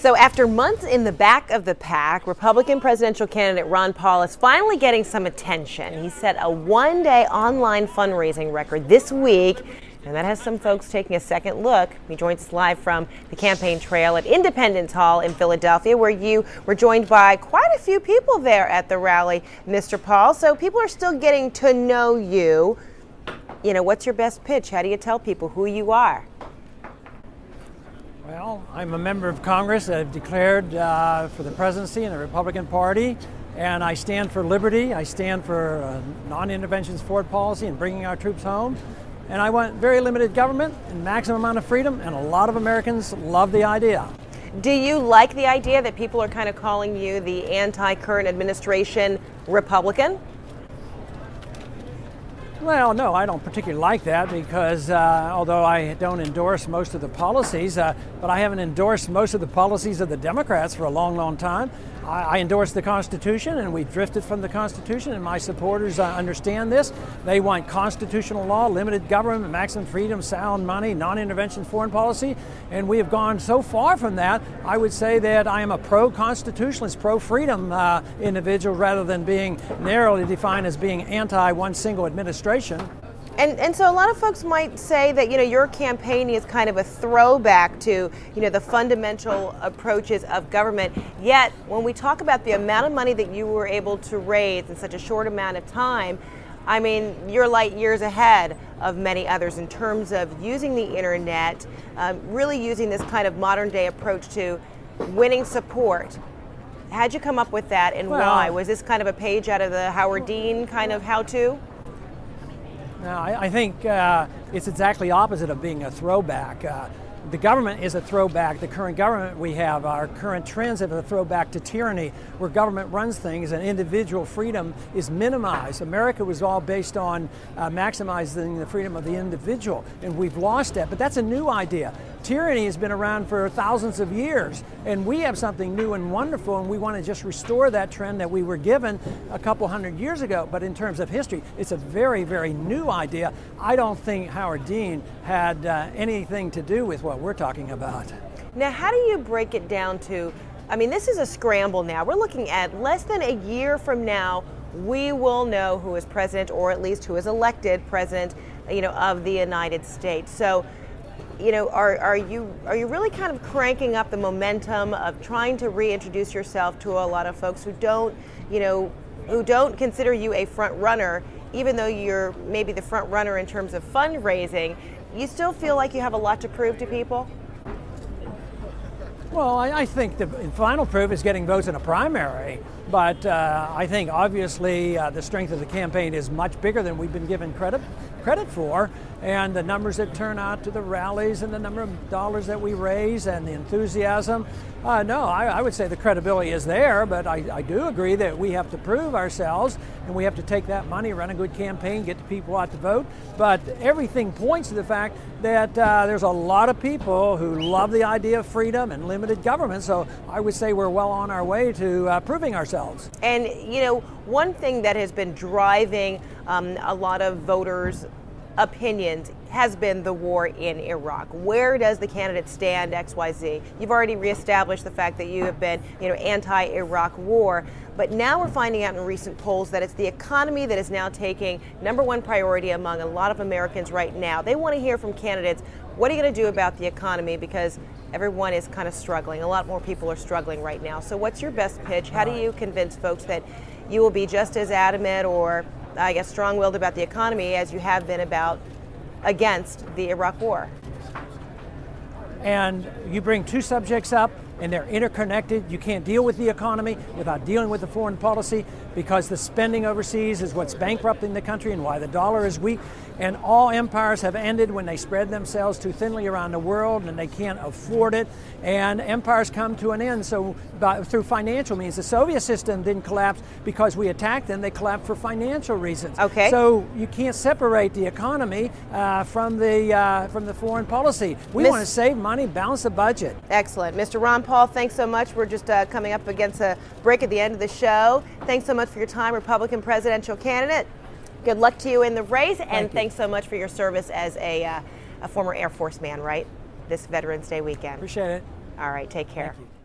So after months in the back of the pack, Republican presidential candidate Ron Paul is finally getting some attention. He set a one-day online fundraising record this week, and that has some folks taking a second look. He joins us live from the campaign trail at Independence Hall in Philadelphia, where you were joined by quite a few people there at the rally, Mr. Paul. So people are still getting to know you. You know, what's your best pitch? How do you tell people who you are? Well, I'm a member of Congress. I've declared for the presidency in the Republican Party, and I stand for liberty. I stand for non-interventionist foreign policy and bringing our troops home. And I want very limited government and maximum amount of freedom, and a lot of Americans love the idea. Do you like the idea that people are kind of calling you the anti-current administration Republican? Well, no, I don't particularly like that because although I don't endorse most of the policies, but I haven't endorsed most of the policies of the Democrats for a long, long time. I endorse the Constitution, and we drifted from the Constitution, and my supporters understand this. They want constitutional law, limited government, maximum freedom, sound money, non-intervention foreign policy, and we have gone so far from that. I would say that I am a pro-constitutionalist, pro-freedom individual rather than being narrowly defined as being anti-one single administration. And so a lot of folks might say that, you know, your campaign is kind of a throwback to, you know, the fundamental approaches of government. Yet, when we talk about the amount of money that you were able to raise in such a short amount of time, I mean, you're light years ahead of many others in terms of using the internet, really using this kind of modern day approach to winning support. How'd you come up with that, and why? Was this kind of a page out of the Howard Dean kind of how-to? No, I think it's exactly opposite of being a throwback. The government is a throwback. The current government we have, our current trends have a throwback to tyranny, where government runs things and individual freedom is minimized. America was all based on maximizing the freedom of the individual, and we've lost that. But that's a new idea. Tyranny has been around for thousands of years, and we have something new and wonderful, and we want to just restore that trend that we were given a couple hundred years ago. But in terms of history, it's a very, very new idea. I don't think Howard Dean had anything to do with what we're talking about. Now, how do you break it down to, I mean, this is a scramble now. We're looking at less than a year from now, we will know who is president, or at least who is elected president, you know, of the United States. So, you know, are you really kind of cranking up the momentum of trying to reintroduce yourself to a lot of folks who don't, you know, who don't consider you a front runner, even though you're maybe the front runner in terms of fundraising? You still feel like you have a lot to prove to people? Well, I think the final proof is getting votes in a primary, but I think obviously the strength of the campaign is much bigger than we've been given credit for, and the numbers that turn out to the rallies and the number of dollars that we raise and the enthusiasm. No, I would say the credibility is there, but I do agree that we have to prove ourselves, and we have to take that money, run a good campaign, get the people out to vote. But everything points to the fact that there's a lot of people who love the idea of freedom and limited government, so I would say we're well on our way to proving ourselves. And, you know, one thing that has been driving a lot of voters' opinions has been the war in Iraq. Where does the candidate stand, XYZ? You've already reestablished the fact that you have been, you know, anti-Iraq war, but now we're finding out in recent polls that it's the economy that is now taking #1 priority among a lot of Americans right now. They want to hear from candidates, what are you going to do about the economy? Because everyone is kind of struggling. A lot more people are struggling right now. So what's your best pitch? How do you convince folks that you will be just as adamant, or I guess strong-willed about the economy as you have been against the Iraq war? And you bring two subjects up, and they're interconnected. You can't deal with the economy without dealing with the foreign policy, because the spending overseas is what's bankrupting the country and why the dollar is weak. And all empires have ended when they spread themselves too thinly around the world and they can't afford it. And empires come to an end through financial means. The Soviet system didn't collapse because we attacked them. They collapsed for financial reasons. Okay. So you can't separate the economy from the foreign policy. We want to save money, balance the budget. Excellent. Mr. Ron Paul, thanks so much. We're just coming up against a break at the end of the show. Thanks so much for your time, Republican presidential candidate. Good luck to you in the race, and thanks so much for your service as a former Air Force man, right? This Veterans Day weekend. Appreciate it. All right, take care. Thank you.